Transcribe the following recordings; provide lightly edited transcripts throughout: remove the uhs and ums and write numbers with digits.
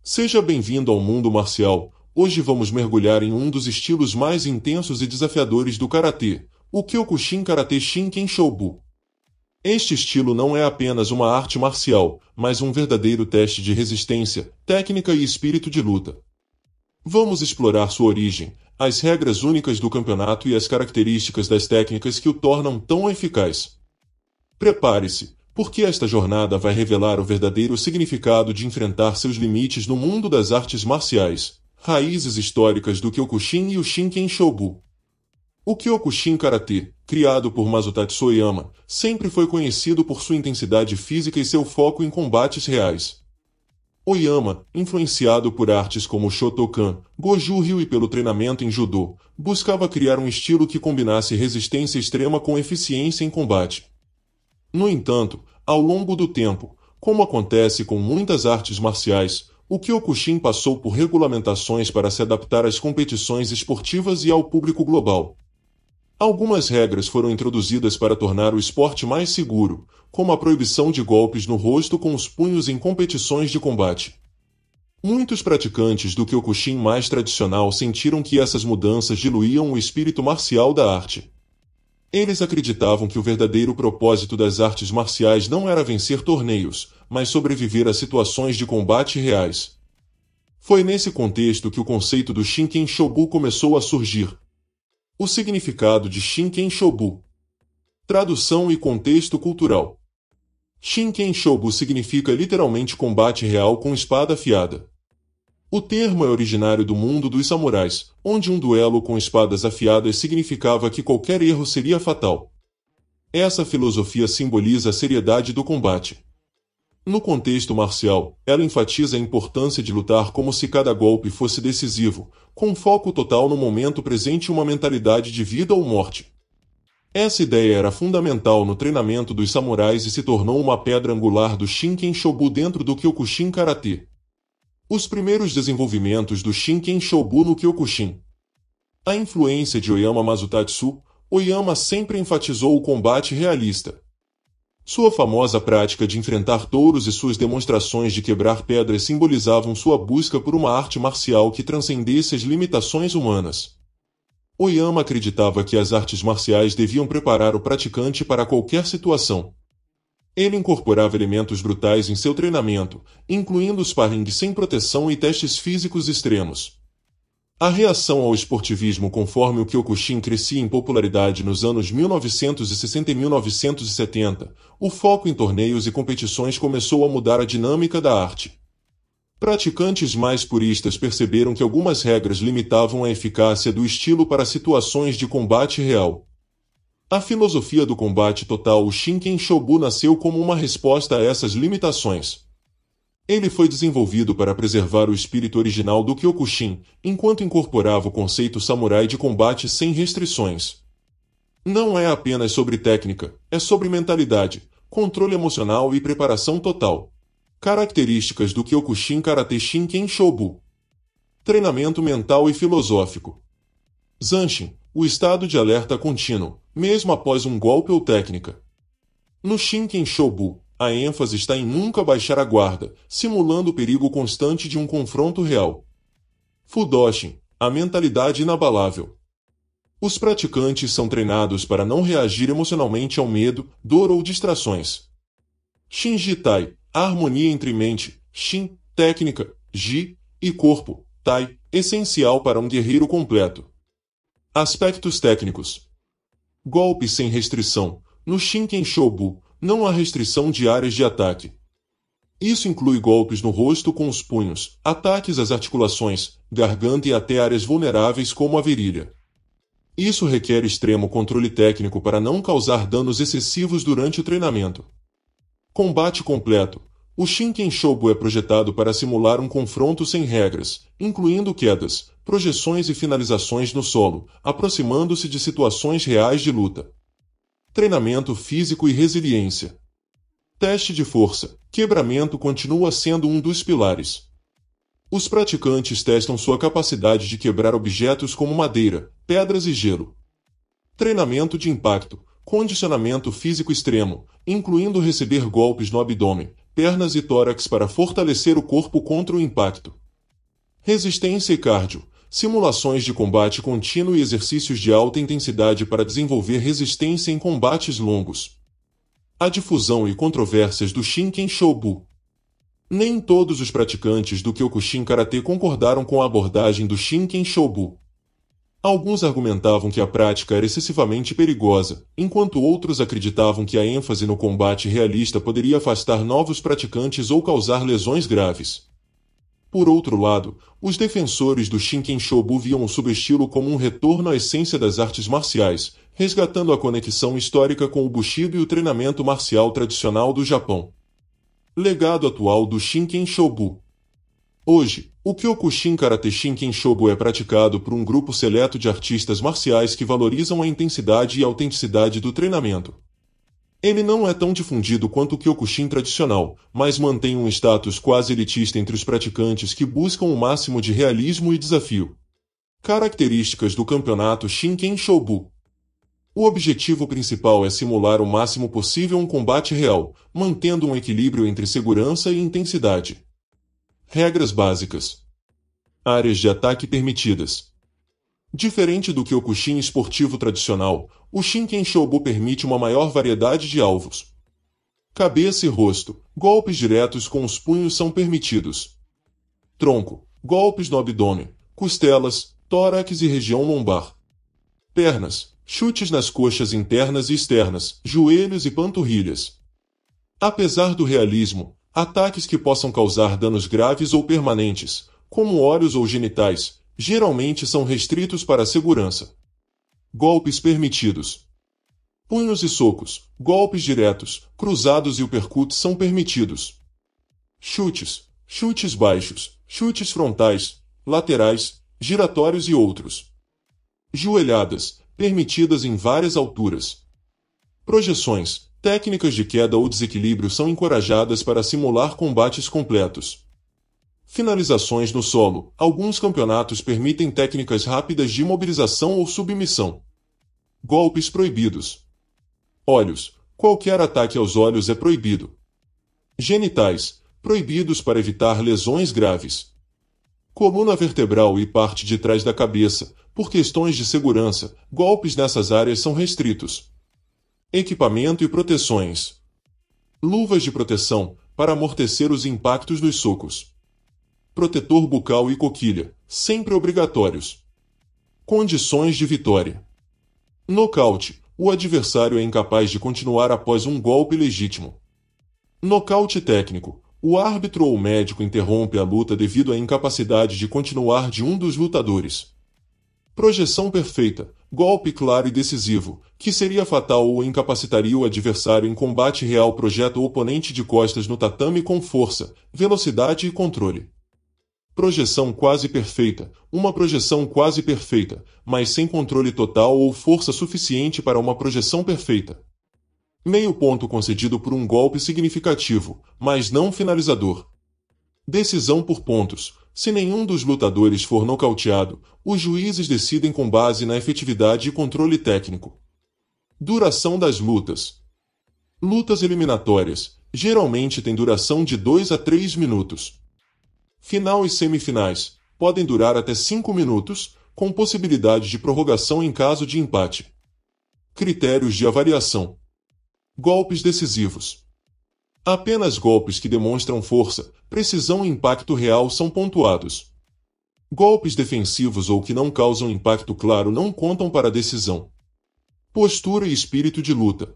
Seja bem-vindo ao mundo marcial. Hoje vamos mergulhar em um dos estilos mais intensos e desafiadores do karatê, o Kyokushin Karate Shinken Shobu. Este estilo não é apenas uma arte marcial, mas um verdadeiro teste de resistência, técnica e espírito de luta. Vamos explorar sua origem, as regras únicas do campeonato e as características das técnicas que o tornam tão eficaz. Prepare-se, porque esta jornada vai revelar o verdadeiro significado de enfrentar seus limites no mundo das artes marciais, raízes históricas do Kyokushin e o Shinken Shobu. O Kyokushin Karate, criado por Masatatsu Oyama, sempre foi conhecido por sua intensidade física e seu foco em combates reais. Oyama, influenciado por artes como Shotokan, Goju-ryu e pelo treinamento em Judô, buscava criar um estilo que combinasse resistência extrema com eficiência em combate. No entanto, ao longo do tempo, como acontece com muitas artes marciais, o Kyokushin passou por regulamentações para se adaptar às competições esportivas e ao público global. Algumas regras foram introduzidas para tornar o esporte mais seguro, como a proibição de golpes no rosto com os punhos em competições de combate. Muitos praticantes do Kyokushin mais tradicional sentiram que essas mudanças diluíam o espírito marcial da arte. Eles acreditavam que o verdadeiro propósito das artes marciais não era vencer torneios, mas sobreviver a situações de combate reais. Foi nesse contexto que o conceito do Shinken Shobu começou a surgir. O significado de Shinken Shobu. Tradução e contexto cultural. Shinken Shobu significa literalmente combate real com espada afiada. O termo é originário do mundo dos samurais, onde um duelo com espadas afiadas significava que qualquer erro seria fatal. Essa filosofia simboliza a seriedade do combate. No contexto marcial, ela enfatiza a importância de lutar como se cada golpe fosse decisivo, com foco total no momento presente e uma mentalidade de vida ou morte. Essa ideia era fundamental no treinamento dos samurais e se tornou uma pedra angular do Shinken Shobu dentro do Kyokushin Karate. Os primeiros desenvolvimentos do Shinken Shobu no Kyokushin. A influência de Oyama Masatatsu, Oyama sempre enfatizou o combate realista. Sua famosa prática de enfrentar touros e suas demonstrações de quebrar pedras simbolizavam sua busca por uma arte marcial que transcendesse as limitações humanas. Oyama acreditava que as artes marciais deviam preparar o praticante para qualquer situação. Ele incorporava elementos brutais em seu treinamento, incluindo sparring sem proteção e testes físicos extremos. A reação ao esportivismo conforme o Kyokushin crescia em popularidade nos anos 1960 e 1970, o foco em torneios e competições começou a mudar a dinâmica da arte. Praticantes mais puristas perceberam que algumas regras limitavam a eficácia do estilo para situações de combate real. A filosofia do combate total, o Shinken Shobu, nasceu como uma resposta a essas limitações. Ele foi desenvolvido para preservar o espírito original do Kyokushin, enquanto incorporava o conceito samurai de combate sem restrições. Não é apenas sobre técnica, é sobre mentalidade, controle emocional e preparação total. Características do Kyokushin Karate Shinken Shobu. Treinamento mental e filosófico. Zanshin, o estado de alerta contínuo, mesmo após um golpe ou técnica. No Shinken Shobu, a ênfase está em nunca baixar a guarda, simulando o perigo constante de um confronto real. Fudoshin, a mentalidade inabalável. Os praticantes são treinados para não reagir emocionalmente ao medo, dor ou distrações. Shinji-tai, a harmonia entre mente, Shin, técnica, Ji, e corpo, Tai, essencial para um guerreiro completo. Aspectos técnicos. Golpe sem restrição. No Shinken Shobu, não há restrição de áreas de ataque. Isso inclui golpes no rosto com os punhos, ataques às articulações, garganta e até áreas vulneráveis como a virilha. Isso requer extremo controle técnico para não causar danos excessivos durante o treinamento. Combate completo. O Shinken Shobu é projetado para simular um confronto sem regras, incluindo quedas, projeções e finalizações no solo, aproximando-se de situações reais de luta. Treinamento físico e resiliência. Teste de força. Quebramento continua sendo um dos pilares. Os praticantes testam sua capacidade de quebrar objetos como madeira, pedras e gelo. Treinamento de impacto. Condicionamento físico extremo, incluindo receber golpes no abdômen, pernas e tórax para fortalecer o corpo contra o impacto. Resistência e cardio, simulações de combate contínuo e exercícios de alta intensidade para desenvolver resistência em combates longos. A difusão e controvérsias do Shinken Shobu. Nem todos os praticantes do Kyokushin Karatê concordaram com a abordagem do Shinken Shobu. Alguns argumentavam que a prática era excessivamente perigosa, enquanto outros acreditavam que a ênfase no combate realista poderia afastar novos praticantes ou causar lesões graves. Por outro lado, os defensores do Shinken Shobu viam o subestilo como um retorno à essência das artes marciais, resgatando a conexão histórica com o Bushido e o treinamento marcial tradicional do Japão. Legado atual do Shinken Shobu. Hoje, o Kyokushin Karate Shinken Shobu é praticado por um grupo seleto de artistas marciais que valorizam a intensidade e autenticidade do treinamento. Ele não é tão difundido quanto o Kyokushin tradicional, mas mantém um status quase elitista entre os praticantes que buscam o máximo de realismo e desafio. Características do campeonato Shinken Shobu. O objetivo principal é simular o máximo possível um combate real, mantendo um equilíbrio entre segurança e intensidade. Regras básicas. Áreas de ataque permitidas. Diferente do Kyokushin esportivo tradicional, o Shinken Shobu permite uma maior variedade de alvos. Cabeça e rosto, golpes diretos com os punhos são permitidos. Tronco, golpes no abdômen, costelas, tórax e região lombar. Pernas, chutes nas coxas internas e externas, joelhos e panturrilhas. Apesar do realismo, ataques que possam causar danos graves ou permanentes, como olhos ou genitais, geralmente são restritos para a segurança. Golpes permitidos. Punhos e socos, golpes diretos, cruzados e uppercuts são permitidos. Chutes, chutes baixos, chutes frontais, laterais, giratórios e outros. Joelhadas, permitidas em várias alturas. Projeções, técnicas de queda ou desequilíbrio são encorajadas para simular combates completos. Finalizações no solo. Alguns campeonatos permitem técnicas rápidas de imobilização ou submissão. Golpes proibidos. Olhos. Qualquer ataque aos olhos é proibido. Genitais. Proibidos para evitar lesões graves. Coluna vertebral e parte de trás da cabeça. Por questões de segurança, golpes nessas áreas são restritos. Equipamento e proteções. Luvas de proteção, para amortecer os impactos dos socos. Protetor bucal e coquilha, sempre obrigatórios. Condições de vitória. Nocaute. O adversário é incapaz de continuar após um golpe legítimo. Nocaute técnico. O árbitro ou médico interrompe a luta devido à incapacidade de continuar de um dos lutadores. Projeção perfeita. Golpe claro e decisivo, que seria fatal ou incapacitaria o adversário em combate real. Projeta o oponente de costas no tatame com força, velocidade e controle. Projeção quase perfeita. Uma projeção quase perfeita, mas sem controle total ou força suficiente para uma projeção perfeita. Meio ponto concedido por um golpe significativo, mas não finalizador. Decisão por pontos. Se nenhum dos lutadores for nocauteado, os juízes decidem com base na efetividade e controle técnico. Duração das lutas. Lutas eliminatórias, geralmente têm duração de 2 a 3 minutos. Final e semifinais, podem durar até 5 minutos, com possibilidade de prorrogação em caso de empate. Critérios de avaliação. Golpes decisivos. Apenas golpes que demonstram força, precisão e impacto real são pontuados. Golpes defensivos ou que não causam impacto claro não contam para a decisão. Postura e espírito de luta.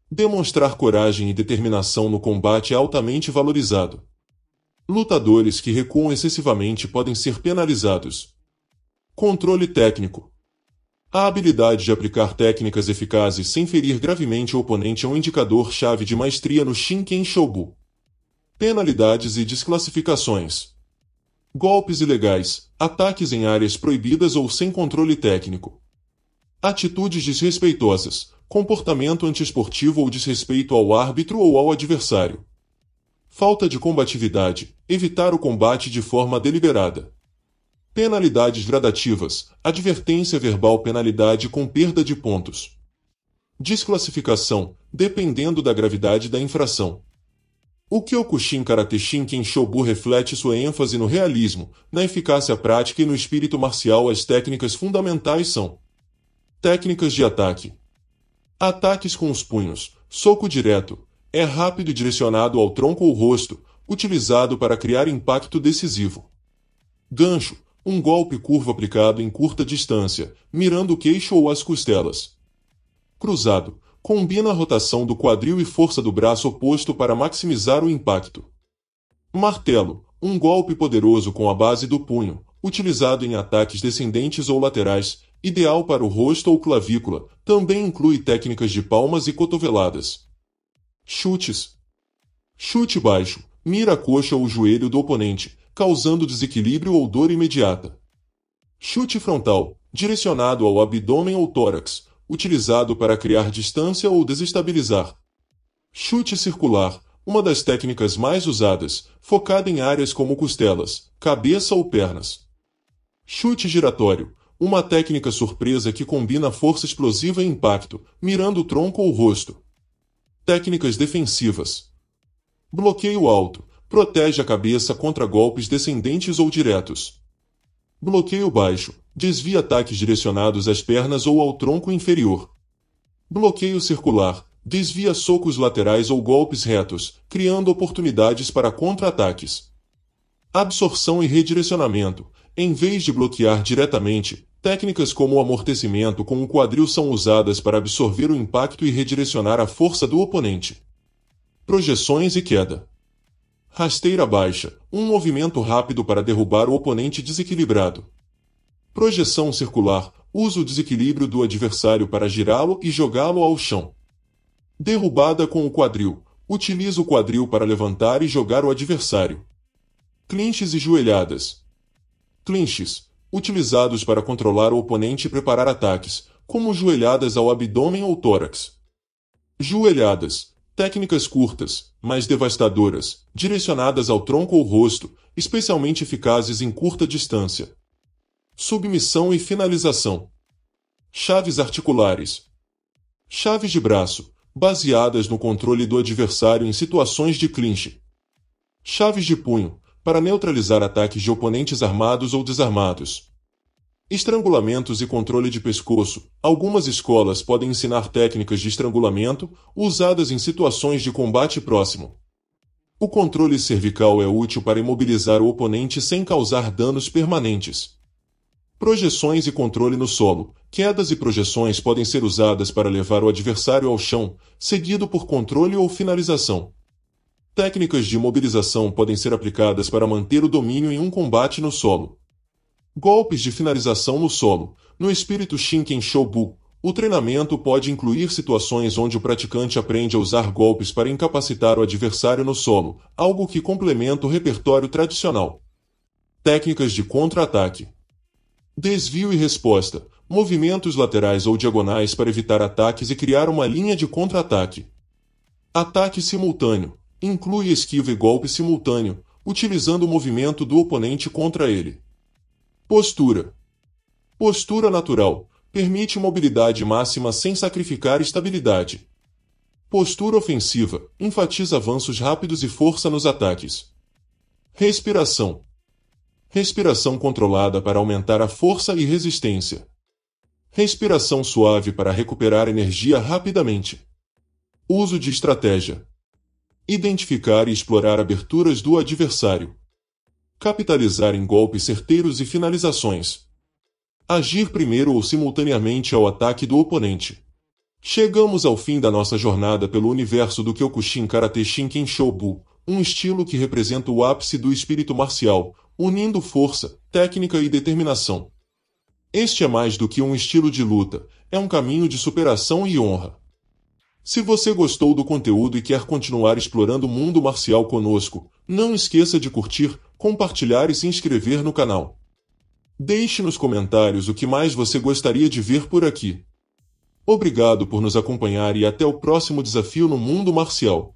Demonstrar coragem e determinação no combate é altamente valorizado. Lutadores que recuam excessivamente podem ser penalizados. Controle técnico. A habilidade de aplicar técnicas eficazes sem ferir gravemente o oponente é um indicador-chave de maestria no Shinken Shobu. Penalidades e desclassificações. Golpes ilegais, ataques em áreas proibidas ou sem controle técnico. Atitudes desrespeitosas, comportamento antiesportivo ou desrespeito ao árbitro ou ao adversário. Falta de combatividade, evitar o combate de forma deliberada. Penalidades gradativas, advertência verbal, penalidade com perda de pontos. Desclassificação, dependendo da gravidade da infração. O Kyokushin Karate Shinken Shobu reflete sua ênfase no realismo, na eficácia prática e no espírito marcial. As técnicas fundamentais são: técnicas de ataque. Ataques com os punhos. Soco direto. É rápido e direcionado ao tronco ou rosto, utilizado para criar impacto decisivo. Gancho. Um golpe curvo aplicado em curta distância, mirando o queixo ou as costelas. Cruzado. Combina a rotação do quadril e força do braço oposto para maximizar o impacto. Martelo. Um golpe poderoso com a base do punho, utilizado em ataques descendentes ou laterais, ideal para o rosto ou clavícula. Também inclui técnicas de palmas e cotoveladas. Chutes. Chute baixo. Mira a coxa ou o joelho do oponente, causando desequilíbrio ou dor imediata. Chute frontal. Direcionado ao abdômen ou tórax, utilizado para criar distância ou desestabilizar. Chute circular. Uma das técnicas mais usadas, focada em áreas como costelas, cabeça ou pernas. Chute giratório. Uma técnica surpresa que combina força explosiva e impacto, mirando o tronco ou rosto. Técnicas defensivas. Bloqueio alto. Protege a cabeça contra golpes descendentes ou diretos. Bloqueio baixo. Desvia ataques direcionados às pernas ou ao tronco inferior. Bloqueio circular. Desvia socos laterais ou golpes retos, criando oportunidades para contra-ataques. Absorção e redirecionamento. Em vez de bloquear diretamente, técnicas como o amortecimento com o quadril são usadas para absorver o impacto e redirecionar a força do oponente. Projeções e queda. Rasteira baixa. Um movimento rápido para derrubar o oponente desequilibrado. Projeção circular. Usa o desequilíbrio do adversário para girá-lo e jogá-lo ao chão. Derrubada com o quadril. Utiliza o quadril para levantar e jogar o adversário. Clinches e joelhadas. Clinches. Utilizados para controlar o oponente e preparar ataques, como joelhadas ao abdômen ou tórax. Joelhadas. Técnicas curtas, mas devastadoras, direcionadas ao tronco ou rosto, especialmente eficazes em curta distância. Submissão e finalização. Chaves articulares. Chaves de braço, baseadas no controle do adversário em situações de clinch. Chaves de punho, para neutralizar ataques de oponentes armados ou desarmados. Estrangulamentos e controle de pescoço. Algumas escolas podem ensinar técnicas de estrangulamento, usadas em situações de combate próximo. O controle cervical é útil para imobilizar o oponente sem causar danos permanentes. Projeções e controle no solo. Quedas e projeções podem ser usadas para levar o adversário ao chão, seguido por controle ou finalização. Técnicas de imobilização podem ser aplicadas para manter o domínio em um combate no solo. Golpes de finalização no solo. No espírito Shinken Shobu, o treinamento pode incluir situações onde o praticante aprende a usar golpes para incapacitar o adversário no solo, algo que complementa o repertório tradicional. Técnicas de contra-ataque. Desvio e resposta. Movimentos laterais ou diagonais para evitar ataques e criar uma linha de contra-ataque. Ataque simultâneo. Inclui esquiva e golpe simultâneo, utilizando o movimento do oponente contra ele. Postura. Postura natural. Permite mobilidade máxima sem sacrificar estabilidade. Postura ofensiva. Enfatiza avanços rápidos e força nos ataques. Respiração. Respiração controlada para aumentar a força e resistência. Respiração suave para recuperar energia rapidamente. Uso de estratégia. Identificar e explorar aberturas do adversário. Capitalizar em golpes certeiros e finalizações. Agir primeiro ou simultaneamente ao ataque do oponente. Chegamos ao fim da nossa jornada pelo universo do Kyokushin Karate Shinken Shobu, um estilo que representa o ápice do espírito marcial, unindo força, técnica e determinação. Este é mais do que um estilo de luta, é um caminho de superação e honra. Se você gostou do conteúdo e quer continuar explorando o mundo marcial conosco, não esqueça de curtir, compartilhar e se inscrever no canal. Deixe nos comentários o que mais você gostaria de ver por aqui. Obrigado por nos acompanhar e até o próximo desafio no mundo marcial.